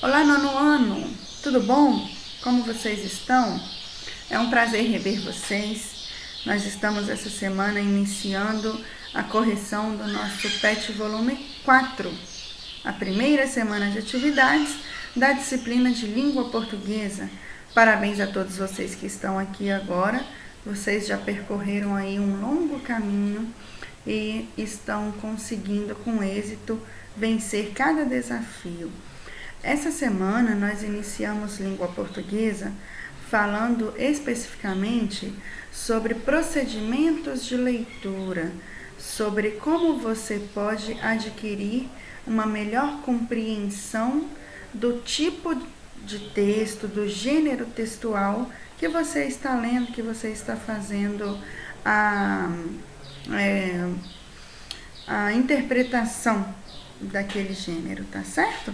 Olá, nono ano! Tudo bom? Como vocês estão? É um prazer rever vocês. Nós estamos essa semana iniciando a correção do nosso PET volume 4, a primeira semana de atividades da disciplina de língua portuguesa. Parabéns a todos vocês que estão aqui agora. Vocês já percorreram aí um longo caminho e estão conseguindo com êxito vencer cada desafio. Essa semana nós iniciamos língua portuguesa falando especificamente sobre procedimentos de leitura, sobre como você pode adquirir uma melhor compreensão do tipo de texto, do gênero textual que você está lendo, que você está fazendo a interpretação daquele gênero, tá certo?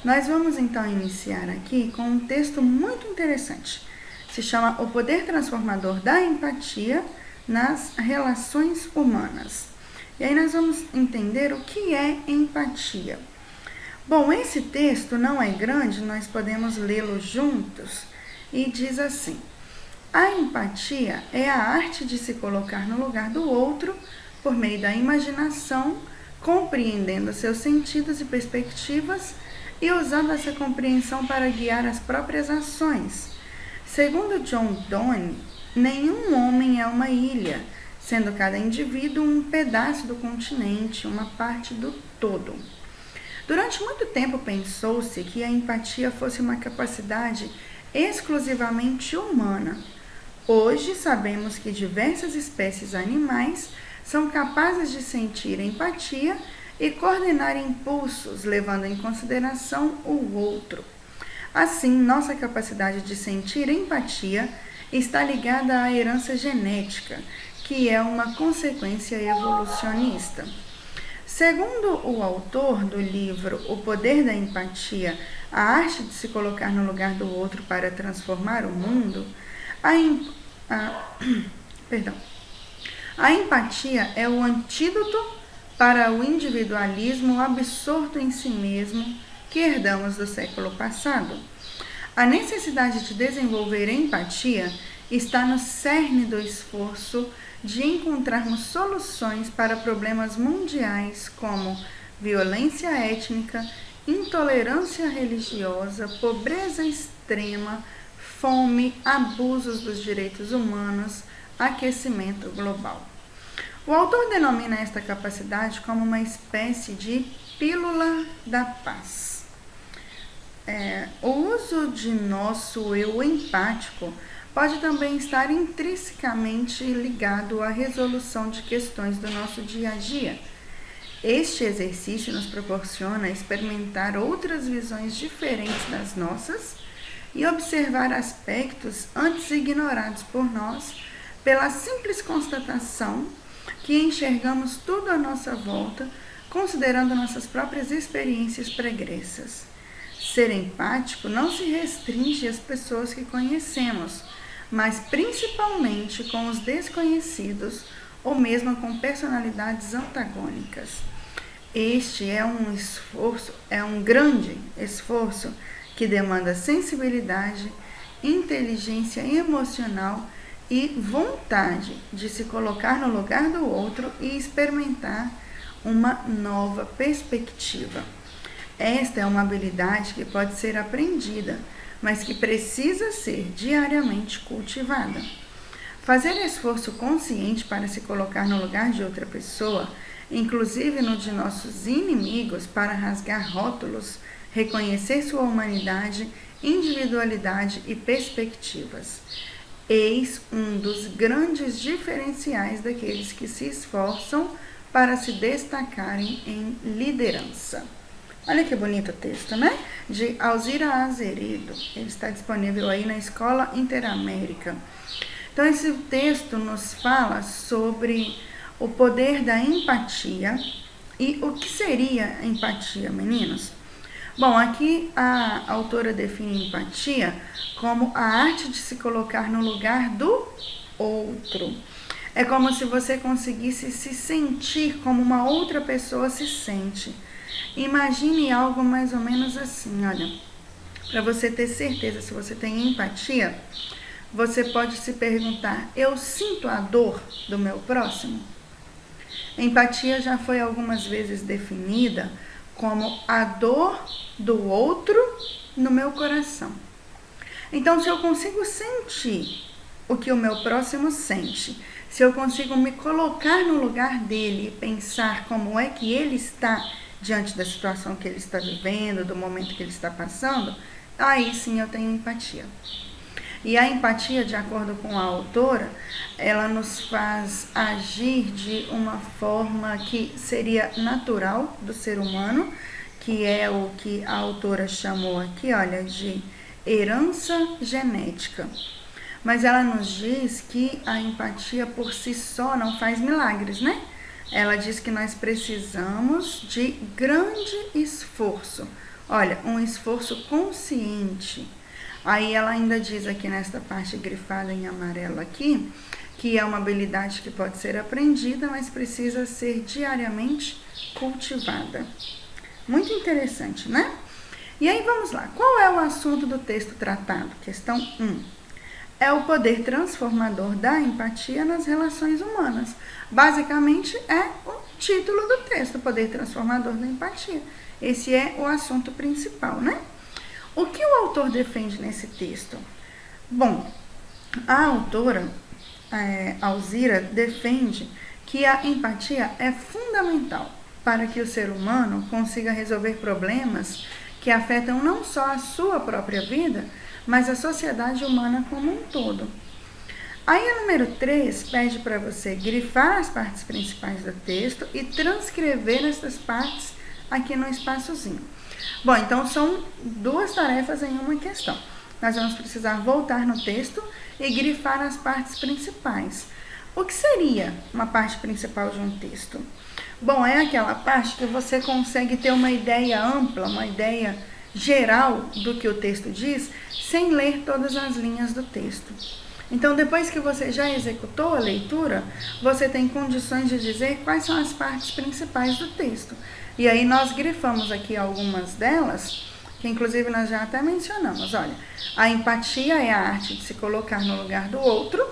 Nós vamos então iniciar aqui com um texto muito interessante. Se chama O Poder Transformador da Empatia nas Relações Humanas. E aí nós vamos entender o que é empatia. Bom, esse texto não é grande, nós podemos lê-lo juntos e diz assim: a empatia é a arte de se colocar no lugar do outro por meio da imaginação, compreendendo seus sentidos e perspectivas e usando essa compreensão para guiar as próprias ações. Segundo John Donne, nenhum homem é uma ilha, sendo cada indivíduo um pedaço do continente, uma parte do todo. Durante muito tempo pensou-se que a empatia fosse uma capacidade exclusivamente humana. Hoje sabemos que diversas espécies animais são capazes de sentir empatia e coordenar impulsos, levando em consideração o outro. Assim, nossa capacidade de sentir empatia está ligada à herança genética, que é uma consequência evolucionista. Segundo o autor do livro O Poder da Empatia, a arte de se colocar no lugar do outro para transformar o mundo, a empatia é o antídoto para o individualismo absorto em si mesmo que herdamos do século passado. A necessidade de desenvolver empatia está no cerne do esforço de encontrarmos soluções para problemas mundiais como violência étnica, intolerância religiosa, pobreza extrema, fome, abusos dos direitos humanos, aquecimento global. O autor denomina esta capacidade como uma espécie de pílula da paz. O uso de nosso eu empático pode também estar intrinsecamente ligado à resolução de questões do nosso dia a dia. Este exercício nos proporciona experimentar outras visões diferentes das nossas e observar aspectos antes ignorados por nós pela simples constatação que enxergamos tudo à nossa volta, considerando nossas próprias experiências pregressas. Ser empático não se restringe às pessoas que conhecemos, mas principalmente com os desconhecidos ou mesmo com personalidades antagônicas. Este é um grande esforço que demanda sensibilidade, inteligência emocional e vontade de se colocar no lugar do outro e experimentar uma nova perspectiva. Esta é uma habilidade que pode ser aprendida, mas que precisa ser diariamente cultivada. Fazer esforço consciente para se colocar no lugar de outra pessoa, inclusive no de nossos inimigos, para rasgar rótulos, reconhecer sua humanidade, individualidade e perspectivas. Eis um dos grandes diferenciais daqueles que se esforçam para se destacarem em liderança. Olha que bonito o texto, né? De Alzira Azeredo. Ele está disponível aí na Escola Interamérica. Então, esse texto nos fala sobre o poder da empatia. E o que seria empatia, meninos? Bom, aqui a autora define empatia como a arte de se colocar no lugar do outro. É como se você conseguisse se sentir como uma outra pessoa se sente. Imagine algo mais ou menos assim, olha. Para você ter certeza se você tem empatia, você pode se perguntar: eu sinto a dor do meu próximo? Empatia já foi algumas vezes definida como a dor do outro no meu coração. Então, se eu consigo sentir o que o meu próximo sente, se eu consigo me colocar no lugar dele e pensar como é que ele está diante da situação que ele está vivendo, do momento que ele está passando, aí sim eu tenho empatia. E a empatia, de acordo com a autora, ela nos faz agir de uma forma que seria natural do ser humano, que é o que a autora chamou aqui, olha, de herança genética. Mas ela nos diz que a empatia por si só não faz milagres, né? Ela diz que nós precisamos de grande esforço. Olha, um esforço consciente. Aí ela ainda diz aqui nesta parte grifada em amarelo aqui, que é uma habilidade que pode ser aprendida, mas precisa ser diariamente cultivada. Muito interessante, né? E aí vamos lá. Qual é o assunto do texto tratado? Questão 1. É o poder transformador da empatia nas relações humanas. Basicamente é o título do texto, o poder transformador da empatia. Esse é o assunto principal, né? O que o autor defende nesse texto? Bom, a autora, Alzira, defende que a empatia é fundamental para que o ser humano consiga resolver problemas que afetam não só a sua própria vida, mas a sociedade humana como um todo. Aí a número 3 pede para você grifar as partes principais do texto e transcrever essas partes aqui no espaçozinho. Bom, então são duas tarefas em uma questão. Nós vamos precisar voltar no texto e grifar as partes principais. O que seria uma parte principal de um texto? Bom, é aquela parte que você consegue ter uma ideia ampla, uma ideia geral do que o texto diz, sem ler todas as linhas do texto. Então, depois que você já executou a leitura, você tem condições de dizer quais são as partes principais do texto. E aí nós grifamos aqui algumas delas, que inclusive nós já até mencionamos. Olha, a empatia é a arte de se colocar no lugar do outro,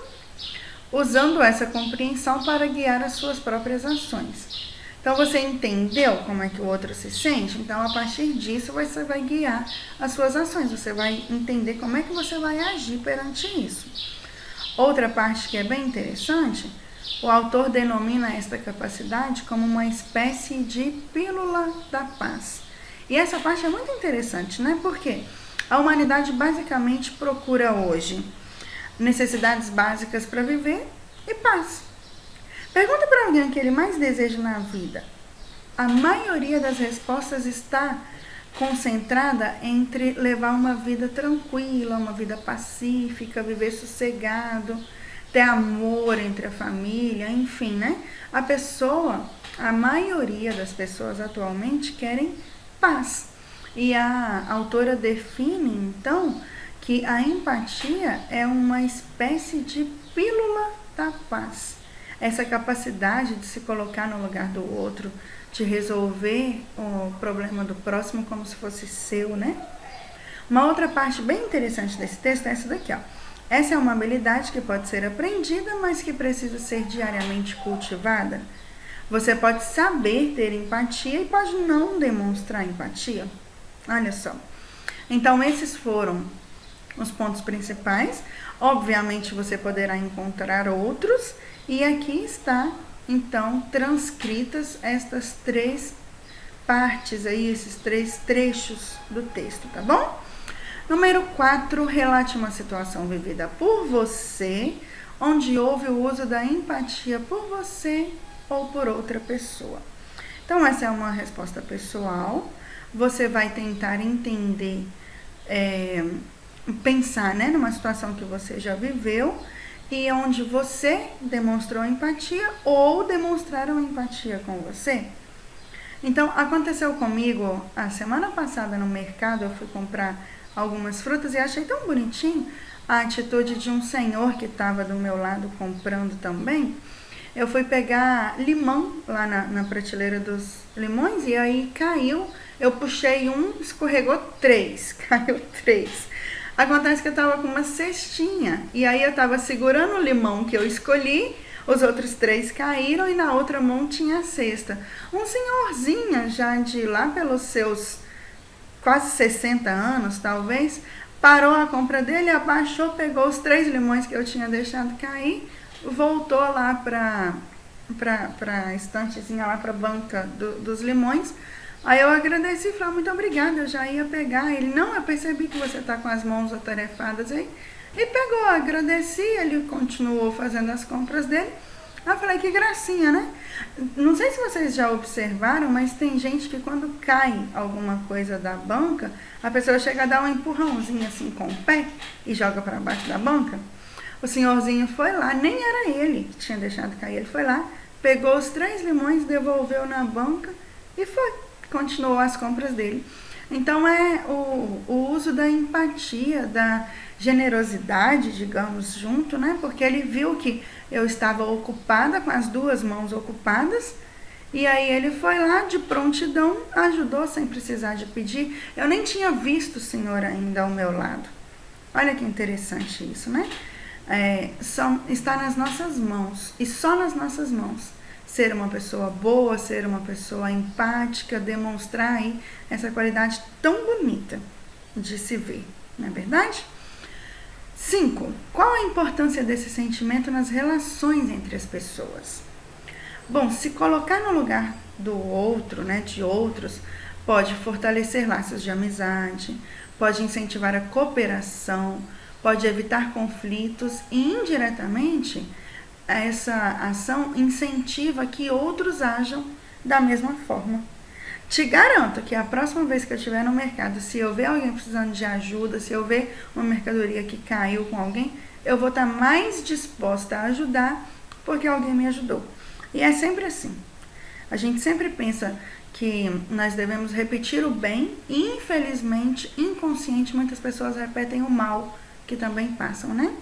usando essa compreensão para guiar as suas próprias ações. Então, você entendeu como é que o outro se sente? Então, a partir disso, você vai guiar as suas ações. Você vai entender como é que você vai agir perante isso. Outra parte que é bem interessante, o autor denomina esta capacidade como uma espécie de pílula da paz. E essa parte é muito interessante, né? Porque a humanidade basicamente procura hoje necessidades básicas para viver e paz. Pergunta para alguém o que ele mais deseja na vida. A maioria das respostas está concentrada entre levar uma vida tranquila, uma vida pacífica, viver sossegado, ter amor entre a família, enfim, né? A maioria das pessoas atualmente querem paz. E a autora define, então, que a empatia é uma espécie de pílula da paz. Essa capacidade de se colocar no lugar do outro, de resolver o problema do próximo como se fosse seu, né? Uma outra parte bem interessante desse texto é essa daqui, ó. Essa é uma habilidade que pode ser aprendida, mas que precisa ser diariamente cultivada. Você pode saber ter empatia e pode não demonstrar empatia. Olha só. Então, esses foram os pontos principais. Obviamente, você poderá encontrar outros. E aqui está, então, transcritas estas 3 partes aí, esses 3 trechos do texto, tá bom? Número 4, relate uma situação vivida por você, onde houve o uso da empatia por você ou por outra pessoa. Então, essa é uma resposta pessoal. Você vai tentar entender, pensar, né, numa situação que você já viveu e onde você demonstrou empatia ou demonstraram empatia com você. Então, aconteceu comigo a semana passada no mercado. Eu fui comprar algumas frutas e achei tão bonitinho a atitude de um senhor que estava do meu lado comprando também. Eu fui pegar limão lá na prateleira dos limões e aí caiu Eu puxei um, escorregou 3, caiu 3. Acontece que eu tava com uma cestinha, e aí eu tava segurando o limão que eu escolhi, os outros 3 caíram e na outra mão tinha a cesta. Um senhorzinho já de lá pelos seus quase 60 anos, talvez, parou a compra dele, abaixou, pegou os 3 limões que eu tinha deixado cair, voltou lá para a estantezinha, lá para a banca dos limões. Aí eu agradeci e falei, muito obrigada, eu já ia pegar. Ele, não, eu percebi que você está com as mãos atarefadas aí. E pegou, agradeci, ele continuou fazendo as compras dele. Aí eu falei, que gracinha, né? Não sei se vocês já observaram, mas tem gente que quando cai alguma coisa da banca, a pessoa chega a dar um empurrãozinho assim com o pé e joga para baixo da banca. O senhorzinho foi lá, nem era ele que tinha deixado cair, ele foi lá, pegou os 3 limões, devolveu na banca e continuou as compras dele. Então é o uso da empatia, da generosidade, digamos, junto, né? Porque ele viu que eu estava ocupada, com as 2 mãos ocupadas, e aí ele foi lá de prontidão, ajudou sem precisar de pedir. Eu nem tinha visto o senhor ainda ao meu lado. Olha que interessante isso, né? Está nas nossas mãos, e só nas nossas mãos, ser uma pessoa boa, ser uma pessoa empática, demonstrar aí essa qualidade tão bonita de se ver, não é verdade? 5. Qual a importância desse sentimento nas relações entre as pessoas? Bom, se colocar no lugar do outro, né, de outros, pode fortalecer laços de amizade, pode incentivar a cooperação, pode evitar conflitos e, indiretamente, essa ação incentiva que outros ajam da mesma forma. Te garanto que a próxima vez que eu estiver no mercado, se eu ver alguém precisando de ajuda, se eu ver uma mercadoria que caiu com alguém, eu vou estar mais disposta a ajudar porque alguém me ajudou. E é sempre assim. A gente sempre pensa que nós devemos repetir o bem e, infelizmente, inconsciente, muitas pessoas repetem o mal que também passam, né?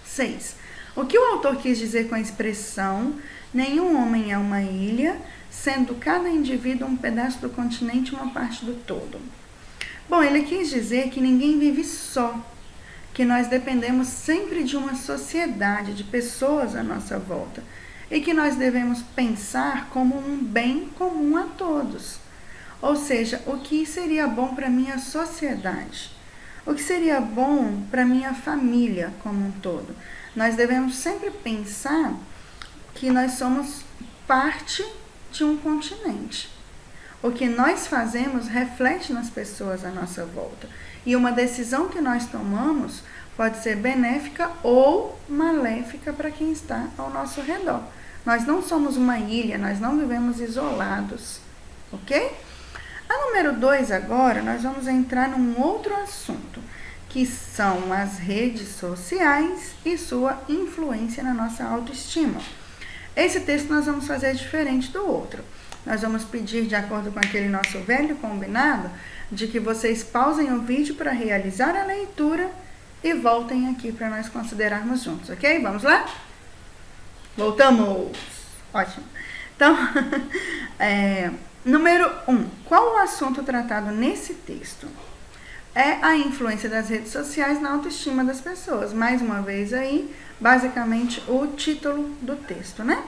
6. O que o autor quis dizer com a expressão nenhum homem é uma ilha, sendo cada indivíduo um pedaço do continente, uma parte do todo? Bom, ele quis dizer que ninguém vive só, que nós dependemos sempre de uma sociedade, de pessoas à nossa volta, e que nós devemos pensar como um bem comum a todos. Ou seja, o que seria bom para a minha sociedade? O que seria bom para a minha família como um todo? Nós devemos sempre pensar que nós somos parte de um continente. O que nós fazemos reflete nas pessoas à nossa volta. E uma decisão que nós tomamos pode ser benéfica ou maléfica para quem está ao nosso redor. Nós não somos uma ilha, nós não vivemos isolados, ok? A número 2 agora, nós vamos entrar num outro assunto, que são as redes sociais e sua influência na nossa autoestima. Esse texto nós vamos fazer diferente do outro. Nós vamos pedir, de acordo com aquele nosso velho combinado, de que vocês pausem o vídeo para realizar a leitura e voltem aqui para nós considerarmos juntos, ok? Vamos lá? Voltamos! Ótimo! Então, número 1. Qual o assunto tratado nesse texto? É a influência das redes sociais na autoestima das pessoas. Mais uma vez aí, basicamente o título do texto, né?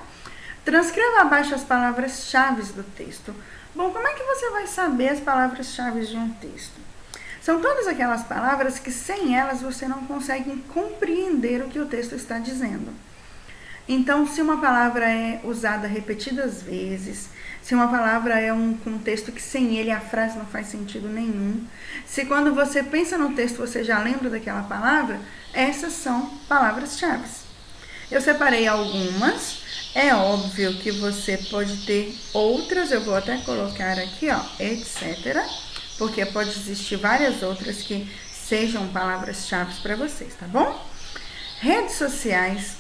Transcreva abaixo as palavras-chave do texto. Bom, como é que você vai saber as palavras-chave de um texto? São todas aquelas palavras que sem elas você não consegue compreender o que o texto está dizendo. Então, se uma palavra é usada repetidas vezes, se uma palavra é um contexto que sem ele a frase não faz sentido nenhum, se quando você pensa no texto você já lembra daquela palavra, essas são palavras-chave. Eu separei algumas, é óbvio que você pode ter outras, eu vou até colocar aqui, ó, etc., porque pode existir várias outras que sejam palavras-chave para vocês, tá bom? Redes sociais,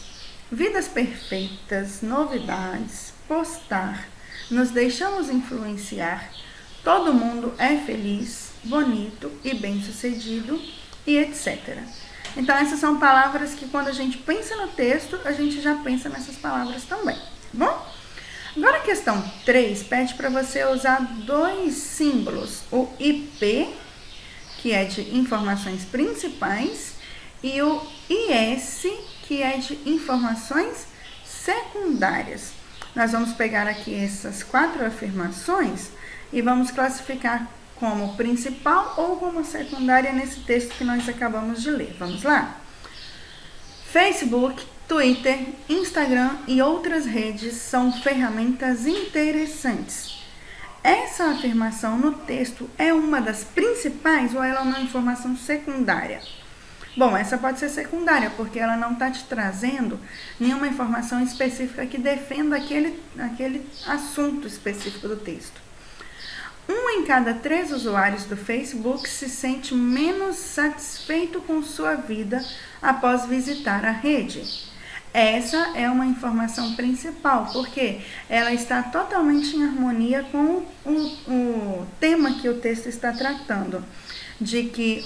vidas perfeitas, novidades, postar, nos deixamos influenciar, todo mundo é feliz, bonito e bem-sucedido e etc. Então essas são palavras que quando a gente pensa no texto, a gente já pensa nessas palavras também, tá bom? Agora a questão 3 pede para você usar dois símbolos, o IP, que é de informações principais, e o IS, que é de informações secundárias. Nós vamos pegar aqui essas 4 afirmações e vamos classificar como principal ou como secundária nesse texto que nós acabamos de ler. Vamos lá? Facebook, Twitter, Instagram e outras redes são ferramentas interessantes. Essa afirmação no texto é uma das principais ou ela é uma informação secundária? Bom, essa pode ser secundária, porque ela não está te trazendo nenhuma informação específica que defenda aquele assunto específico do texto. 1 em cada 3 usuários do Facebook se sente menos satisfeito com sua vida após visitar a rede. Essa é uma informação principal, porque ela está totalmente em harmonia com o tema que o texto está tratando, de que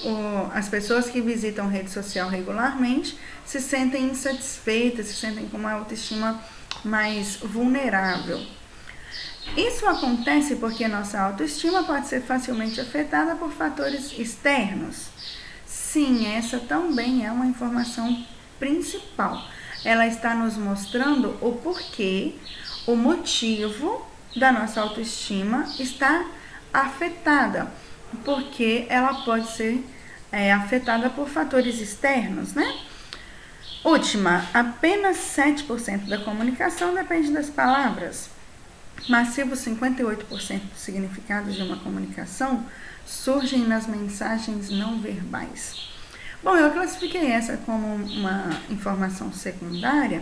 as pessoas que visitam rede social regularmente se sentem insatisfeitas, se sentem com uma autoestima mais vulnerável. Isso acontece porque nossa autoestima pode ser facilmente afetada por fatores externos. Sim, essa também é uma informação principal. Ela está nos mostrando o porquê, o motivo da nossa autoestima está afetada, porque ela pode ser afetada por fatores externos, né? Última, apenas 7% da comunicação depende das palavras. Massivos 58% dos significados de uma comunicação surgem nas mensagens não verbais. Bom, eu classifiquei essa como uma informação secundária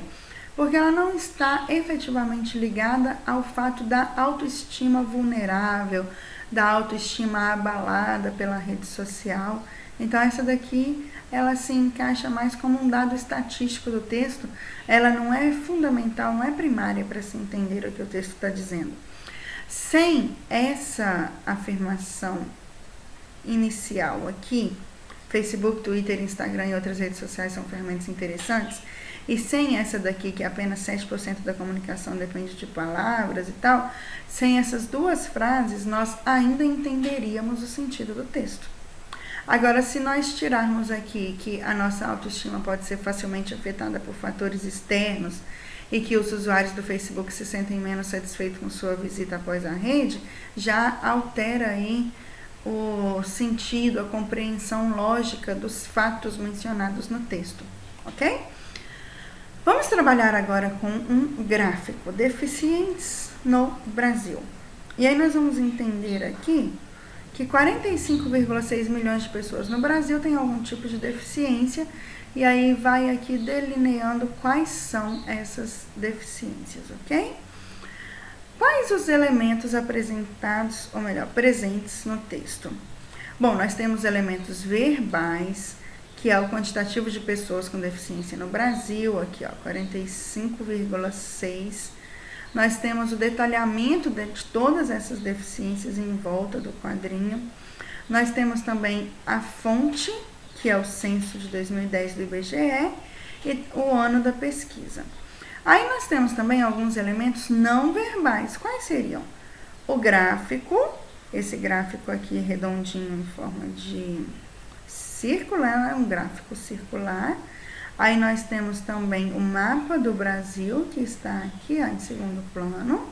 porque ela não está efetivamente ligada ao fato da autoestima vulnerável, da autoestima abalada pela rede social. Então essa daqui, ela se encaixa mais como um dado estatístico do texto, ela não é fundamental, não é primária para se entender o que o texto está dizendo. Sem essa afirmação inicial aqui, Facebook, Twitter, Instagram e outras redes sociais são ferramentas interessantes, e sem essa daqui, que apenas 7% da comunicação depende de palavras e tal, sem essas duas frases, nós ainda entenderíamos o sentido do texto. Agora, se nós tirarmos aqui que a nossa autoestima pode ser facilmente afetada por fatores externos e que os usuários do Facebook se sentem menos satisfeitos com sua visita após a rede, já altera aí o sentido, a compreensão lógica dos fatos mencionados no texto, ok? Vamos trabalhar agora com um gráfico, deficientes no Brasil. E aí nós vamos entender aqui que 45,6 milhões de pessoas no Brasil têm algum tipo de deficiência, e aí vai aqui delineando quais são essas deficiências, ok? Quais os elementos apresentados, ou melhor, presentes no texto? Bom, nós temos elementos verbais, que é o quantitativo de pessoas com deficiência no Brasil, aqui ó, 45,6. Nós temos o detalhamento de todas essas deficiências em volta do quadrinho. Nós temos também a fonte, que é o censo de 2010 do IBGE, e o ano da pesquisa. Aí nós temos também alguns elementos não verbais. Quais seriam? O gráfico, esse gráfico aqui redondinho em forma de círculo, é um gráfico circular. Aí nós temos também o mapa do Brasil, que está aqui ó, em segundo plano.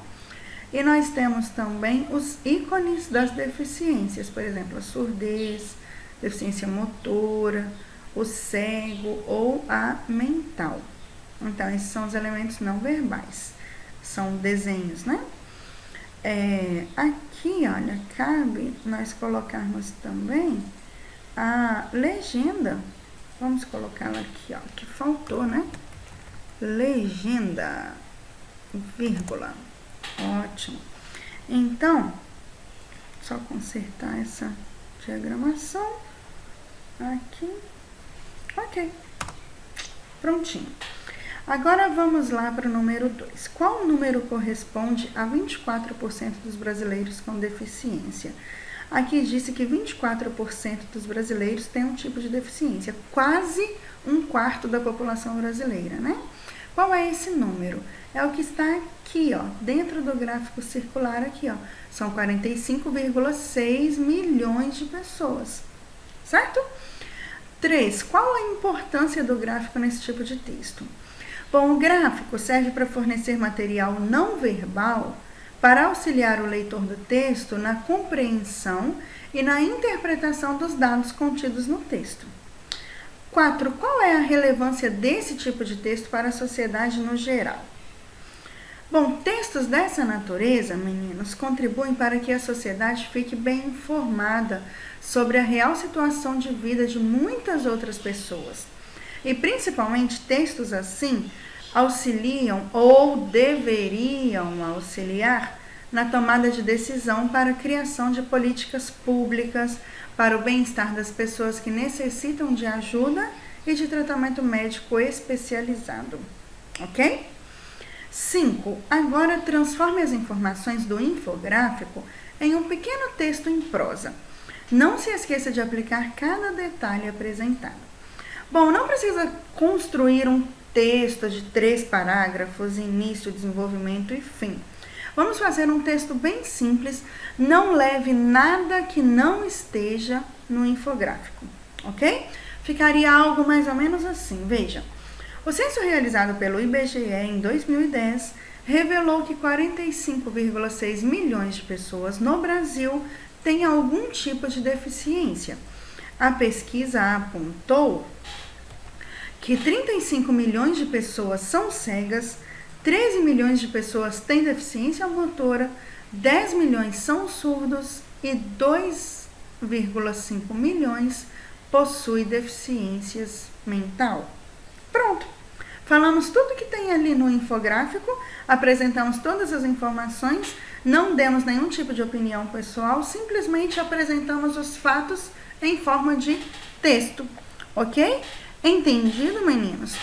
E nós temos também os ícones das deficiências, por exemplo, a surdez, deficiência motora, o cego ou a mental. Então, esses são os elementos não verbais, são desenhos, né? Aqui, olha, cabe nós colocarmos também a legenda. Vamos colocá-la aqui, ó, que faltou, né? Legenda, vírgula. Ótimo. Então, só consertar essa diagramação aqui. Ok. Prontinho. Agora vamos lá para o número 2. Qual número corresponde a 24% dos brasileiros com deficiência? Aqui disse que 24% dos brasileiros têm um tipo de deficiência, quase um quarto da população brasileira, né? Qual é esse número? É o que está aqui, ó, dentro do gráfico circular aqui, ó. São 45,6 milhões de pessoas, certo? 3. Qual a importância do gráfico nesse tipo de texto? Bom, o gráfico serve para fornecer material não verbal para auxiliar o leitor do texto na compreensão e na interpretação dos dados contidos no texto. 4. Qual é a relevância desse tipo de texto para a sociedade no geral? Bom, textos dessa natureza, meninos, contribuem para que a sociedade fique bem informada sobre a real situação de vida de muitas outras pessoas. E principalmente textos assim auxiliam ou deveriam auxiliar na tomada de decisão para a criação de políticas públicas para o bem-estar das pessoas que necessitam de ajuda e de tratamento médico especializado. Ok? 5. Agora transforme as informações do infográfico em um pequeno texto em prosa. Não se esqueça de aplicar cada detalhe apresentado. Bom, não precisa construir um texto de 3 parágrafos, início, desenvolvimento e fim. Vamos fazer um texto bem simples, não leve nada que não esteja no infográfico, ok? Ficaria algo mais ou menos assim, veja. O censo realizado pelo IBGE em 2010 revelou que 45,6 milhões de pessoas no Brasil têm algum tipo de deficiência. A pesquisa apontou que 35 milhões de pessoas são cegas, 13 milhões de pessoas têm deficiência motora, 10 milhões são surdos e 2,5 milhões possuem deficiências mental. Pronto! Falamos tudo que tem ali no infográfico, apresentamos todas as informações, não demos nenhum tipo de opinião pessoal, simplesmente apresentamos os fatos em forma de texto, ok? Entendido, meninos?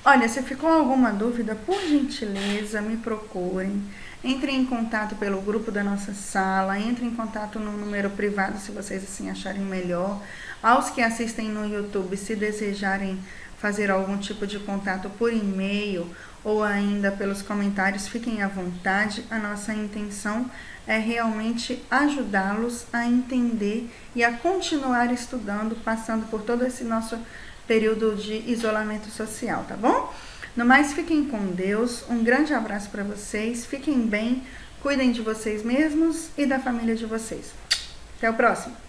Olha, se ficou alguma dúvida, por gentileza, me procurem. Entrem em contato pelo grupo da nossa sala, entrem em contato no número privado, se vocês assim acharem melhor. Aos que assistem no YouTube, se desejarem fazer algum tipo de contato por e-mail ou ainda pelos comentários, fiquem à vontade. A nossa intenção é realmente ajudá-los a entender e a continuar estudando, passando por todo esse nosso período de isolamento social, tá bom? No mais, fiquem com Deus, um grande abraço para vocês, fiquem bem, cuidem de vocês mesmos e da família de vocês. Até o próximo!